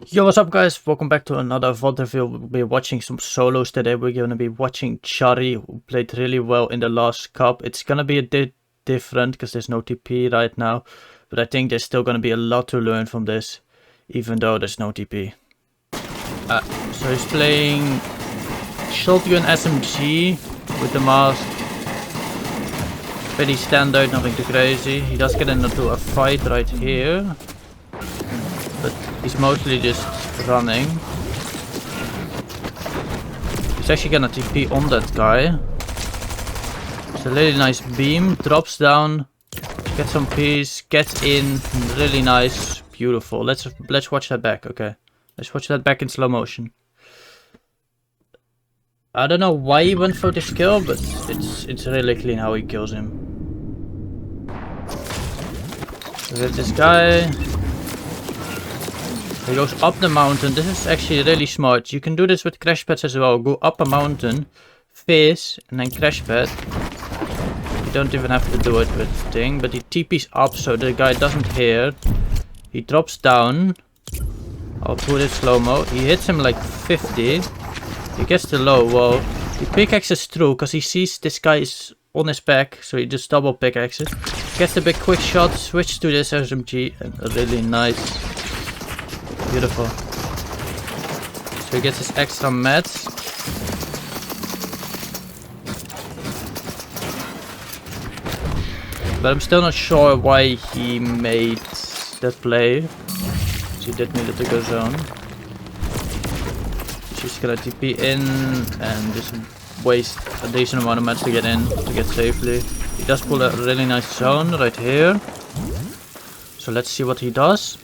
Yo, what's up guys? Welcome back to another VOD review. We'll be watching some solos today. We're going to be watching charyy, who played really well in the last cup. It's going to be a bit different because there's no TP right now. But I think there's still going to be a lot to learn from this, even though there's no TP. So he's playing shotgun SMG with the mask. Pretty standard, nothing too crazy. He does get into a fight right here. But he's mostly just running. He's actually gonna TP on that guy. It's a really nice beam, drops down, gets some piece, gets in, really nice, beautiful. Let's watch that back, okay. Let's watch that back in slow motion. I don't know why he went for this kill, but it's really clean how he kills him. So with this guy. He goes up the mountain. This is actually really smart. You can do this with crash pads as well. Go up a mountain, fizz, and then crash pad. You don't even have to do it with the thing, but he TP's up so the guy doesn't hear. He drops down. I'll put it slow-mo. He hits him like 50. He gets the low. Whoa. He pickaxes through because he sees this guy is on his back, so he just double pickaxes. Gets the big quick shot, switch to this SMG, and a really nice. Beautiful. So he gets his extra mats. But I'm still not sure why he made that play. So he did need to go zone. She's gonna TP in and just waste a decent amount of mats to get in, to get safely. He does pull a really nice zone right here. So let's see what he does.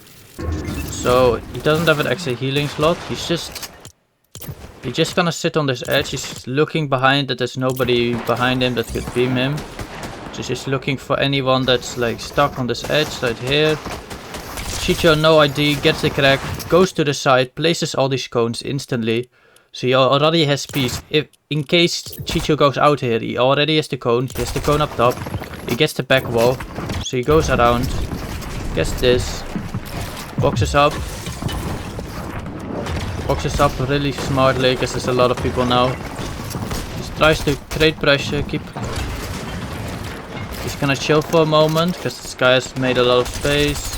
So he doesn't have an extra healing slot. He's just gonna sit on this edge. He's looking behind that there's nobody behind him that could beam him. So he's just looking for anyone that's like stuck on this edge right here. Chicho, no ID, gets the crack, goes to the side, places all these cones instantly. So he already has peace. If in case Chicho goes out here, he already has the cone. He has the cone up top. He gets the back wall. So he goes around, gets this. Boxes up really smartly because there's a lot of people now. He tries to create pressure, he's gonna chill for a moment because this guy has made a lot of space.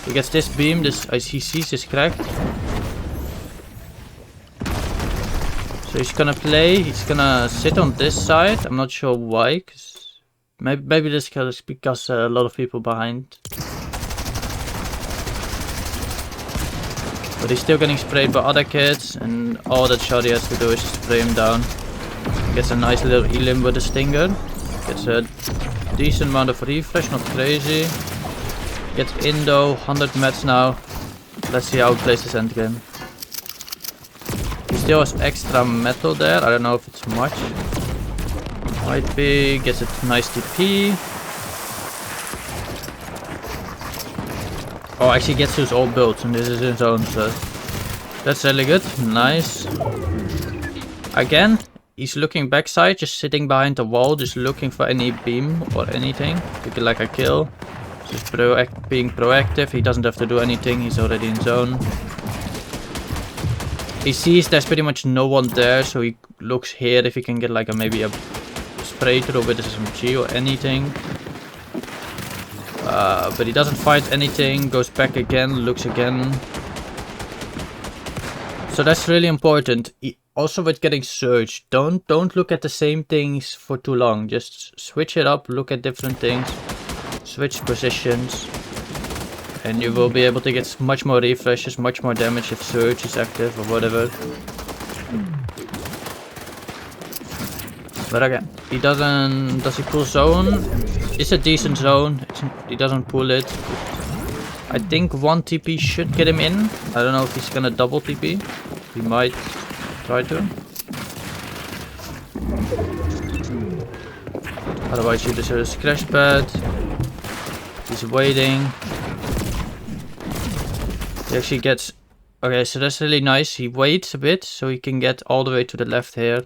He gets this beam, he sees this crack. So he's gonna sit on this side. I'm not sure why, because maybe this is because a lot of people behind. But he's still getting sprayed by other kids, and all that charyy has to do is just spray him down. Gets a nice little elim with a stinger. Gets a decent amount of refresh, not crazy. Gets in though, 100 mats now. Let's see how he plays this endgame. He still has extra metal there, I don't know if it's much. Might be, gets a nice TP. Oh, actually gets his old builds and this is his own, so that's really good. Nice. Again, he's looking backside, just sitting behind the wall, just looking for any beam or anything. Could be like a kill. Just being proactive, he doesn't have to do anything, he's already in zone. He sees there's pretty much no one there, so he looks here if he can get like maybe a spray through with his SMG or anything. But he doesn't fight anything, goes back again, looks again. So that's really important. Also with getting surge, don't look at the same things for too long. Just switch it up, look at different things, switch positions. And you will be able to get much more refreshes, much more damage if surge is active or whatever. But again, does he pull zone? It's a decent zone, he doesn't pull it. I think one TP should get him in. I don't know if he's gonna double TP. He might try to. Otherwise you just use crash pad. He's waiting. He actually gets... Okay, so that's really nice. He waits a bit so he can get all the way to the left here.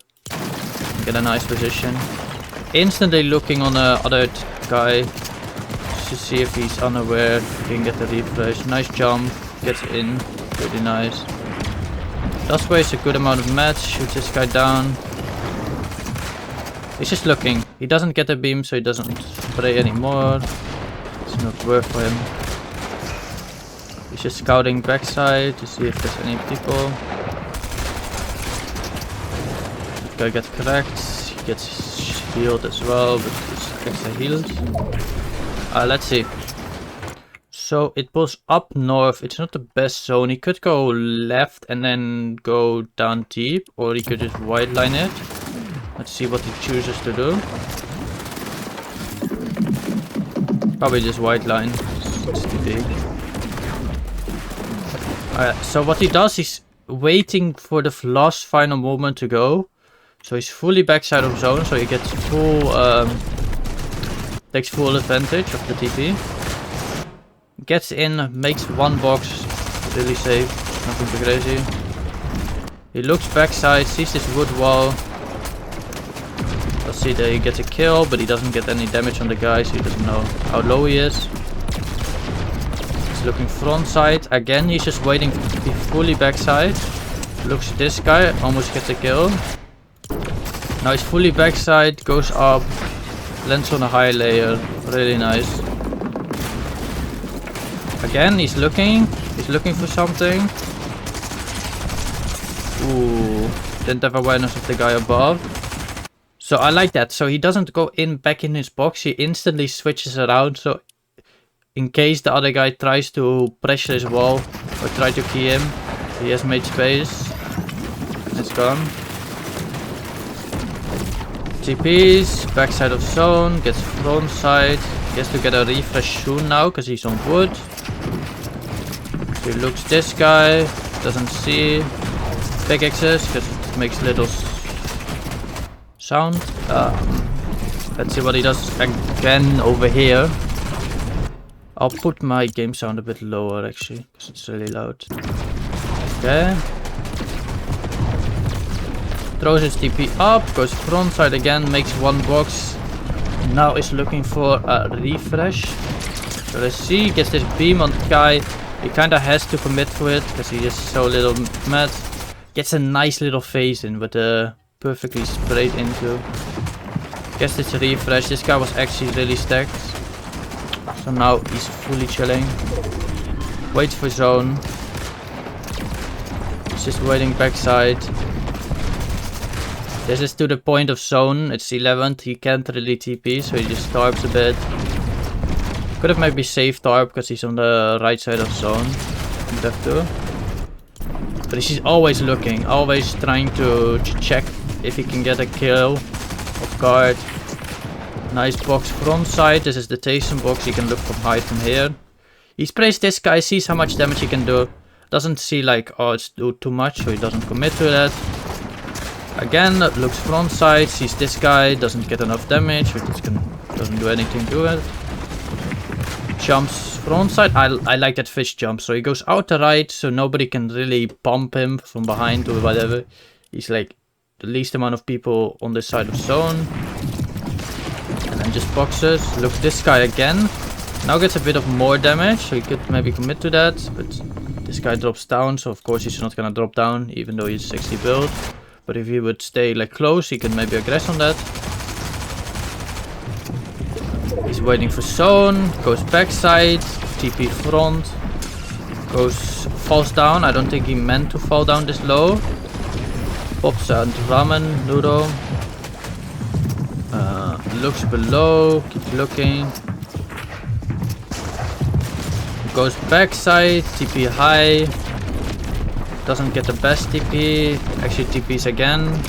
Get a nice position. Instantly looking on the other guy to see if he's unaware. He can get the refresh. Nice jump. Gets in. Pretty nice. Does waste a good amount of mats, shoots this guy down. He's just looking. He doesn't get a beam, so he doesn't spray anymore. It's not worth for him. He's just scouting backside to see if there's any people. That guy gets cracked. He gets healed as well, but he's extra healed. Let's see. So it pulls up north. It's not the best zone. He could go left and then go down deep, or he could just wide line it. Let's see what he chooses to do. Probably just wide line. It's too big. So what he does is waiting for the last final moment to go. So he's fully backside of zone, so he gets full, takes full advantage of the TP. Gets in, makes one box, really safe, nothing too crazy. He looks backside, sees this wood wall. Let's see that he gets a kill, but he doesn't get any damage on the guy, so he doesn't know how low he is. He's looking front side. Again, he's just waiting to be fully backside. Looks at this guy, almost gets a kill. Now he's fully backside, goes up, lands on a high layer. Really nice. Again, he's looking for something. Ooh, didn't have awareness of the guy above. So I like that. So he doesn't go back in his box. He instantly switches around. So in case the other guy tries to pressure his wall or try to key him, he has made space. It's gone. TPs, backside of zone, gets front side. He has to get a refresh soon now because he's on wood. So he looks this guy, doesn't see pickaxes because it makes little sound. Let's see what he does again over here. I'll put my game sound a bit lower actually, because it's really loud. Okay. Throws his TP up, goes front side again, makes one box. Now is looking for a refresh. So let's see, gets this beam on the guy. He kinda has to commit to it, because he is so little mad. Gets a nice little phase in with a perfectly sprayed into. Gets this refresh. This guy was actually really stacked. So now he's fully chilling. Waits for zone. He's just waiting backside. This is to the point of zone. It's 11th. He can't really TP, so he just tarps a bit. Could have maybe saved tarp because he's on the right side of zone. Would have to. But he's always looking, always trying to check if he can get a kill off guard. Nice box front side. This is the Taysom box. He can look from height from here. He sprays this guy, sees how much damage he can do. Doesn't see like, oh, it's too much, so he doesn't commit to that. Again, looks front side, sees this guy, doesn't get enough damage, which doesn't do anything to it. Jumps front side. I like that fish jump. So he goes out the right, so nobody can really bump him from behind or whatever. He's like the least amount of people on this side of zone. And then just boxes. Look, this guy again. Now gets a bit of more damage, so he could maybe commit to that. But this guy drops down, so of course he's not gonna drop down, even though he's 60 build. But if he would stay like close, he can maybe aggress on that. He's waiting for zone, goes backside, TP front, falls down. I don't think he meant to fall down this low. Pops a ramen noodle. Looks below, keeps looking. Goes backside, TP high. Doesn't get the best TP. Actually TPs again.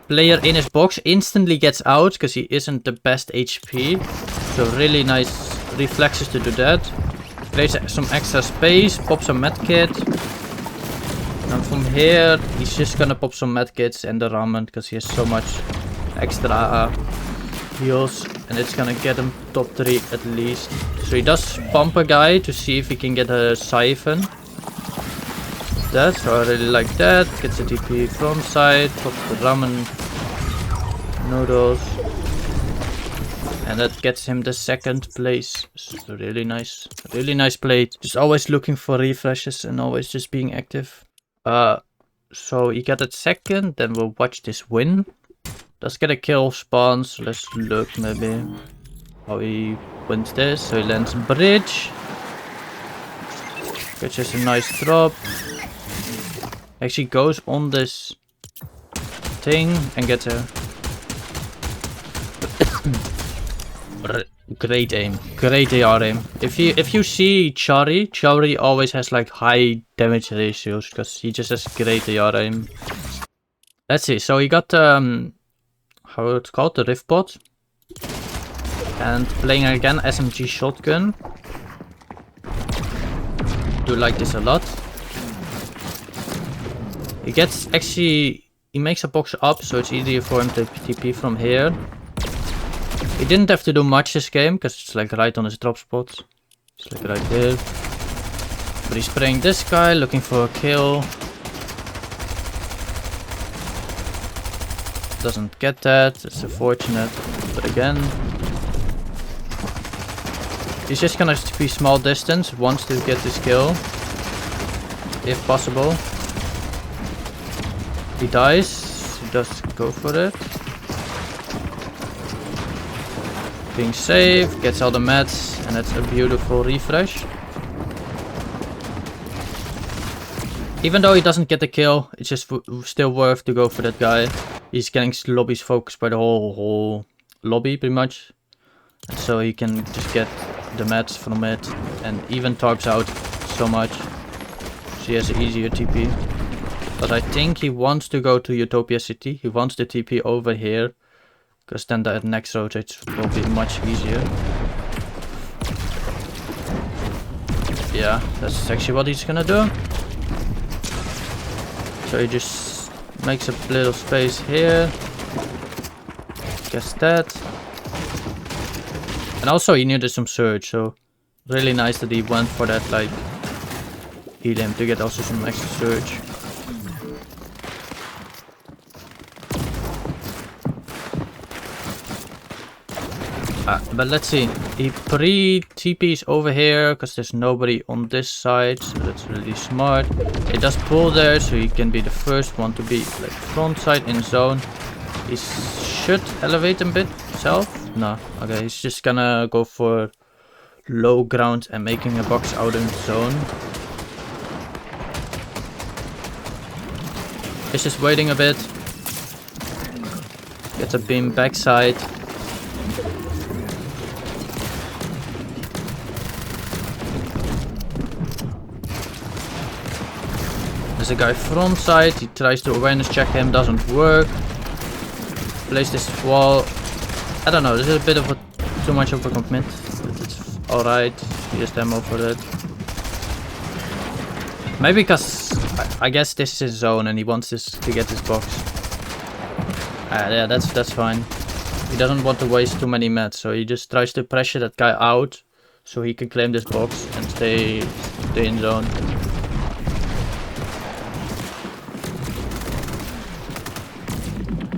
Player in his box instantly gets out because he isn't the best HP. So really nice reflexes to do that. Creates some extra space. Pops a medkit. And from here he's just gonna pop some medkits and the ramen because he has so much extra heals. And it's gonna get him top 3 at least. So he does pump a guy to see if he can get a siphon. That, so I really like that. Gets a TP front side, pops the ramen noodles. And that gets him the 2nd place. It's really nice play. Just always looking for refreshes and always just being active. So he got that 2nd, then we'll watch this win. Does get a kill spawn, so let's look maybe how he wins this. So he lands bridge. Gets just a nice drop. Actually goes on this thing and gets a great aim, great AR aim. If you see charyy always has like high damage ratios because he just has great AR aim. Let's see. So he got how it's called, the rift bot, and playing again SMG shotgun. Do like this a lot. He gets he makes a box up, so it's easier for him to TP from here. He didn't have to do much this game, because it's like right on his drop spot. It's like right here. But he's spraying this guy, looking for a kill. Doesn't get that, it's unfortunate. But again, he's just gonna be small distance, wants to get this kill. If possible. He dies, he does go for it. Being safe, gets all the mats, and that's a beautiful refresh. Even though he doesn't get the kill, it's just still worth to go for that guy. He's getting lobbies focused by the whole lobby pretty much. And so he can just get the mats from it and even tarps out so much. So he has an easier TP. But I think he wants to go to Utopia City. He wants the TP over here. Because then the next rotate will be much easier. Yeah, that's actually what he's gonna do. So he just makes a little space here. Gets that. And also he needed some surge, so really nice that he went for that, like, heal him to get also some extra surge. But let's see, he pre-TPs over here because there's nobody on this side, so that's really smart. He does pull there, so he can be the first one to be like front side in zone. He should elevate a bit himself. No, okay, he's just gonna go for low ground and making a box out in zone. He's just waiting a bit. Gets a beam backside. There's a guy front side, he tries to awareness check him, doesn't work. Plays this wall. I don't know, this is a bit of a too much of a commit. It's alright, he just ammo for that. Maybe because I guess this is his zone and he wants this to get this box. Yeah, that's fine. He doesn't want to waste too many mats, so he just tries to pressure that guy out so he can claim this box and stay in zone.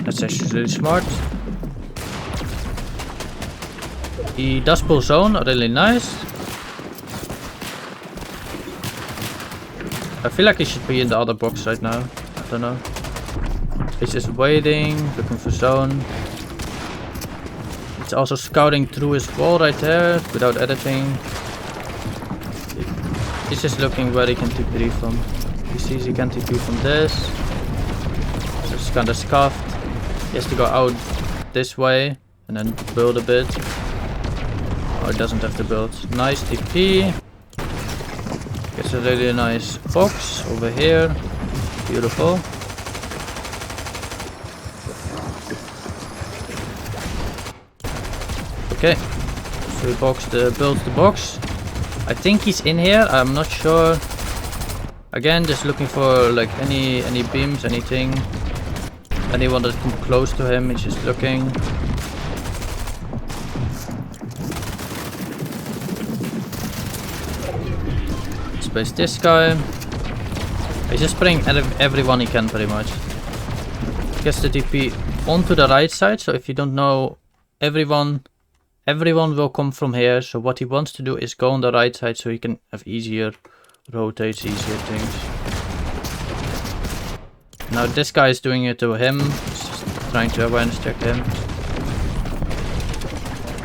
That's actually really smart. He does pull zone, really nice. I feel like he should be in the other box right now. I don't know. He's just waiting, looking for zone. It's also scouting through his wall right there without editing. He's just looking where he can TP from. He sees he can TP from this. So it's kind of scuffed. He has to go out this way and then build a bit. Oh, he doesn't have to build. Nice TP. Gets a really nice box over here. Beautiful. Okay. So he builds the box. I think he's in here. I'm not sure. Again, just looking for like any beams, anything. Anyone that come close to him, he's just looking. Space this guy. He's just spraying everyone he can pretty much. Gets the TP onto the right side, so if you don't know everyone everyone will come from here. So what he wants to do is go on the right side so he can have easier rotates, easier things. Now this guy is doing it to him. He's just trying to awareness check him.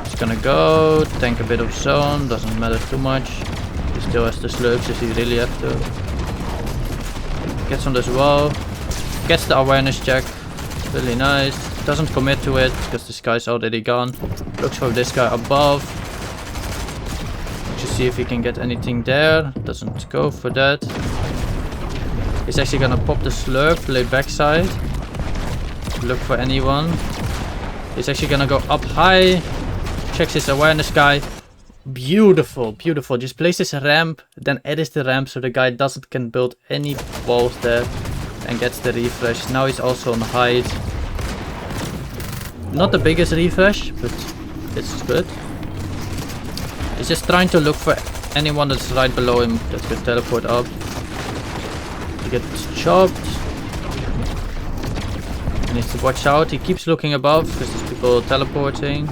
He's gonna go, tank a bit of zone, doesn't matter too much. He still has the slurps if he really have to. Gets on this wall, gets the awareness check, really nice. Doesn't commit to it because this guy's already gone. Looks for this guy above. To see if he can get anything there. Doesn't go for that. He's actually gonna pop the slurp, play backside. Look for anyone. He's actually gonna go up high. Checks his awareness guy. Beautiful, beautiful. Just places a ramp, then edits the ramp so the guy can build any walls there. And gets the refresh. Now he's also on height. Not the biggest refresh, but it's good. He's just trying to look for anyone that's right below him that could teleport up. He gets chopped. He needs to watch out. He keeps looking above because there's people teleporting.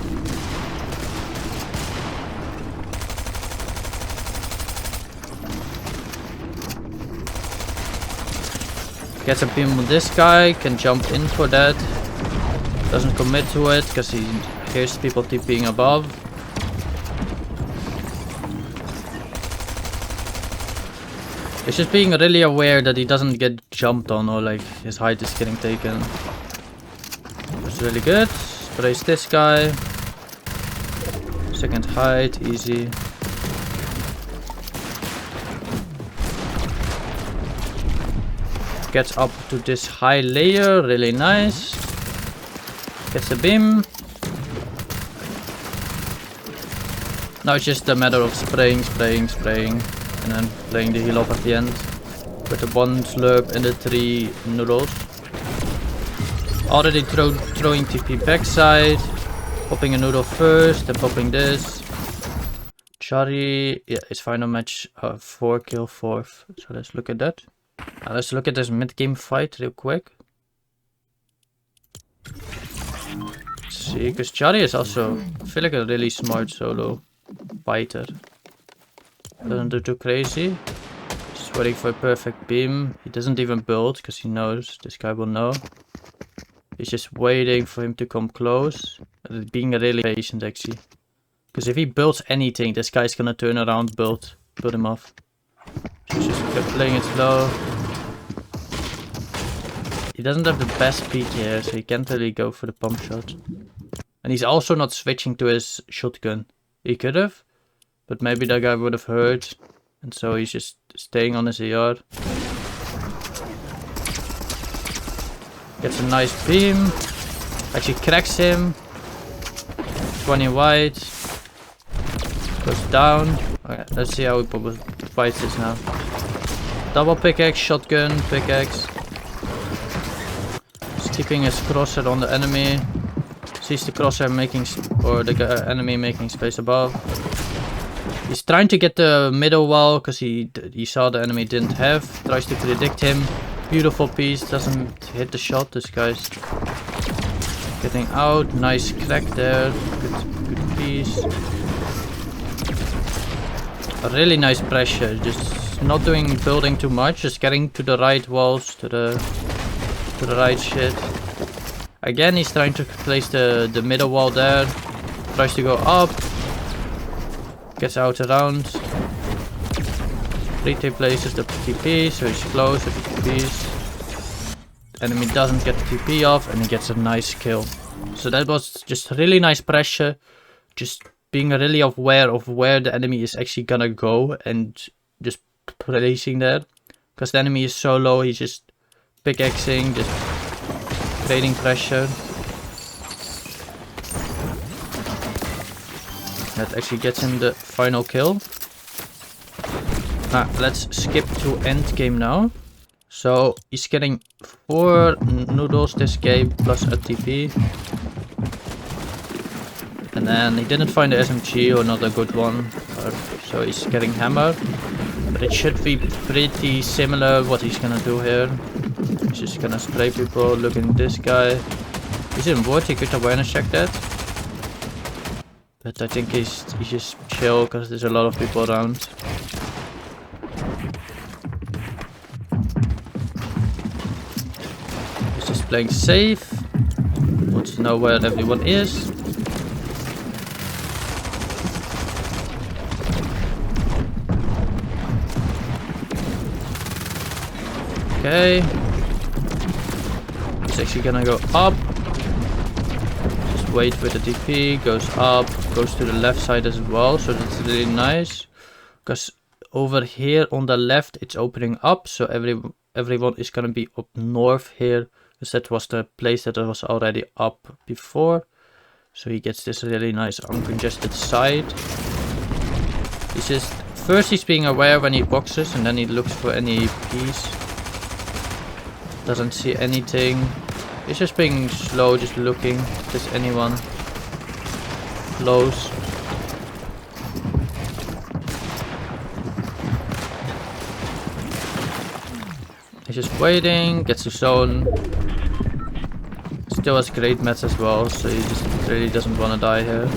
Gets a beam on this guy, can jump in for that. Doesn't commit to it because he hears people TPing above. He's just being really aware that he doesn't get jumped on or like his height is getting taken. That's really good. Sprays this guy. Second height, easy. Gets up to this high layer, really nice. Gets a beam. Now it's just a matter of spraying, and then playing the heal off at the end. With the 1 slurp and the 3 noodles. Already throwing TP backside. Popping a noodle first, then popping this. Charyy, yeah, his final match 4 kill 4th. So let's look at that. Now let's look at this mid-game fight real quick. Let's see, because charyy is also, I feel like a really smart solo fighter. Doesn't do too crazy. Just waiting for a perfect beam. He doesn't even build because he knows this guy will know. He's just waiting for him to come close. Being really patient actually. Because if he builds anything, this guy's gonna turn around, build him off. So he's just playing it slow. He doesn't have the best peek here, so he can't really go for the pump shot. And he's also not switching to his shotgun. He could have, but maybe that guy would have heard. And so he's just staying on his ER. Gets a nice beam. Actually cracks him. 20 wide. Goes down. Okay, let's see how he fights this now. Double pickaxe, shotgun, pickaxe. He's keeping his crosshair on the enemy. Sees the crosshair making, or the enemy making space above. He's trying to get the middle wall because he saw the enemy didn't have. Tries to predict him. Beautiful piece, doesn't hit the shot. This guy's getting out. Nice crack there. Good piece. A really nice pressure. Just not doing building too much. Just getting to the right walls, to the right shit. Again, he's trying to place the middle wall there. Tries to go up. Gets out around. Retake places the TP, so he's close with the TPs. Enemy doesn't get the TP off, and he gets a nice kill. So that was just really nice pressure. Just being really aware of where the enemy is actually gonna go, and just placing there. Because the enemy is so low, he's just pickaxing, just creating pressure. That actually gets him the final kill. Let's skip to end game now. So he's getting 4 noodles this game plus a TP. And then he didn't find the SMG, or not a good one. So he's getting hammer. But it should be pretty similar what he's gonna do here. He's just gonna spray people. Look at this guy. He's in wood, he could awareness check that. But I think he's just chill because there's a lot of people around. He's just playing safe. Wants to know where everyone is. Okay. He's actually gonna go up. Just wait with the DP, goes up, goes to the left side as well, so that's really nice. Because over here on the left it's opening up, so everyone is gonna be up north here. Because that was the place that was already up before. So he gets this really nice uncongested side. He's just, first he's being aware when he boxes and then he looks for any piece. Doesn't see anything. He's just being slow, just looking if there's anyone close. He's just waiting, gets the zone. Still has great mats as well, so he just really doesn't want to die here.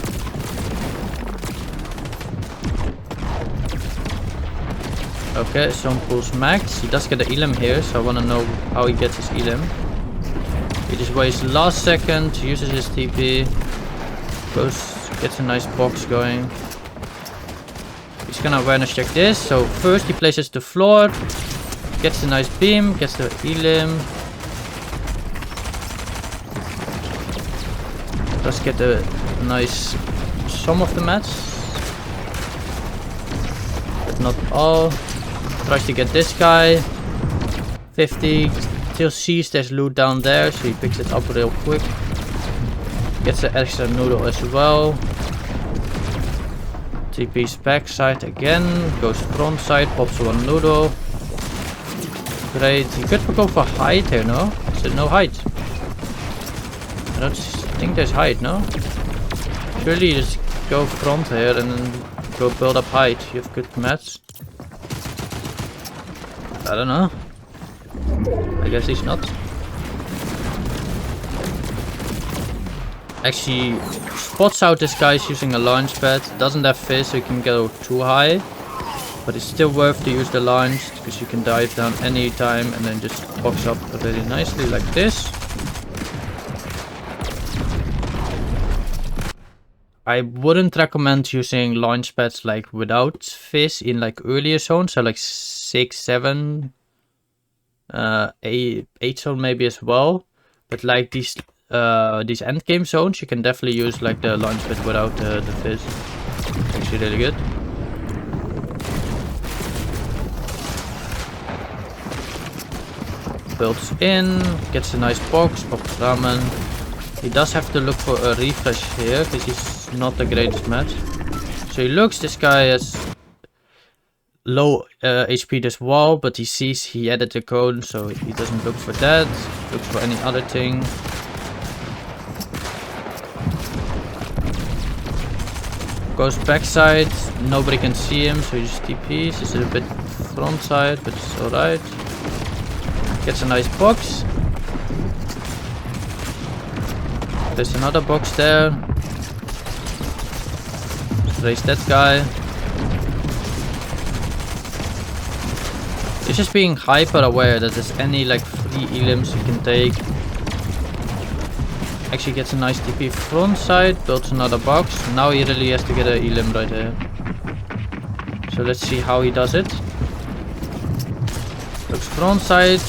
Okay, zone pulls max. He does get the elim here, so I want to know how he gets his elim. He just waits last second, uses his TP, gets a nice box going. He's gonna awareness check this, so first he places the floor, gets a nice beam, gets the elim. Does get a nice some of the mats, but not all. Tries to get this guy. 50. Still sees there's loot down there, so he picks it up real quick. Gets the extra noodle as well. TP's backside again. Goes front side, pops one noodle. Great. He could go for height here, no? Is there no height? I don't think there's height, no? Surely you just go front here and then go build up height. You have good mats. I don't know. I guess he's not. Actually spots out this guy's using a launch pad. Doesn't have fizz, so he can go too high. But it's still worth to use the launch because you can dive down anytime and then just box up really nicely like this. I wouldn't recommend using launch pads like without fizz in like earlier zones, so like 6, 7, 8 zone maybe as well. But like these end game zones, you can definitely use like the launch pad without the fizz. It's actually really good. Builds in, gets a nice box, pops ramen. He does have to look for a refresh here because he's not the greatest match. So he looks, this guy has low HP as well, but he sees he added the cone, so he doesn't look for that. Looks for any other thing. Goes backside, nobody can see him, so he just TPs. It's a bit front side, but it's alright. Gets a nice box. There's another box there. Just raise that guy. He's just being hyper aware that there's any like free elims you can take. Actually gets a nice TP front side, builds another box. Now he really has to get an elim right here. So let's see how he does it. Looks front side.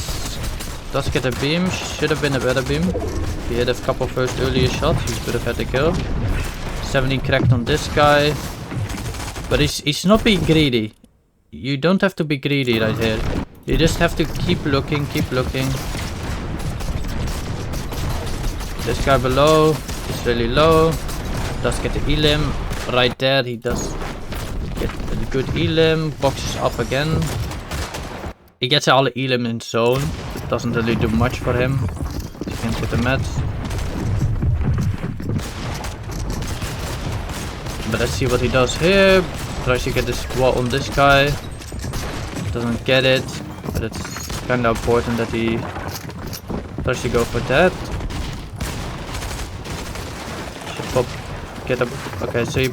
Does get a beam, should have been a better beam. If he had a couple first earlier shots, he would have had the kill. 17 cracked on this guy. But he's not being greedy. You don't have to be greedy right here. You just have to keep looking, keep looking. This guy below is really low. Does get the elim. Right there he does get a good elim. Boxes up again. He gets all the elim in zone. It doesn't really do much for him. He can't get the mats. But let's see what he does here. Tries to get this wall on this guy. Doesn't get it. But it's kind of important that he tries to go for that. Should pop get a... Okay, so he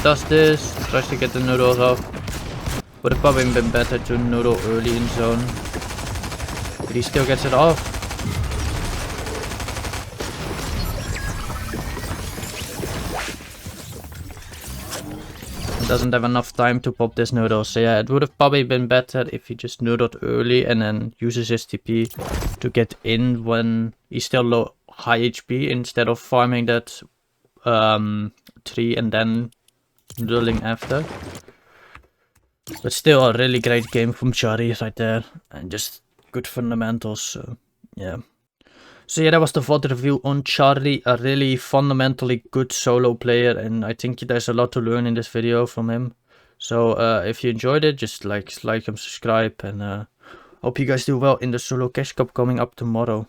does this, tries to get the noodles off. Would have probably been better to noodle early in zone. But he still gets it off. Doesn't have enough time to pop this noodle, so yeah, it would have probably been better if he just noodled early and then uses his TP to get in when he's still low high HP instead of farming that tree and then noodling after. But still a really great game from charyy right there, and just good fundamentals, so yeah. So yeah, that was the VOD review on charyy, a really fundamentally good solo player, and I think there's a lot to learn in this video from him. So if you enjoyed it, just like and subscribe, and hope you guys do well in the solo cash cup coming up tomorrow.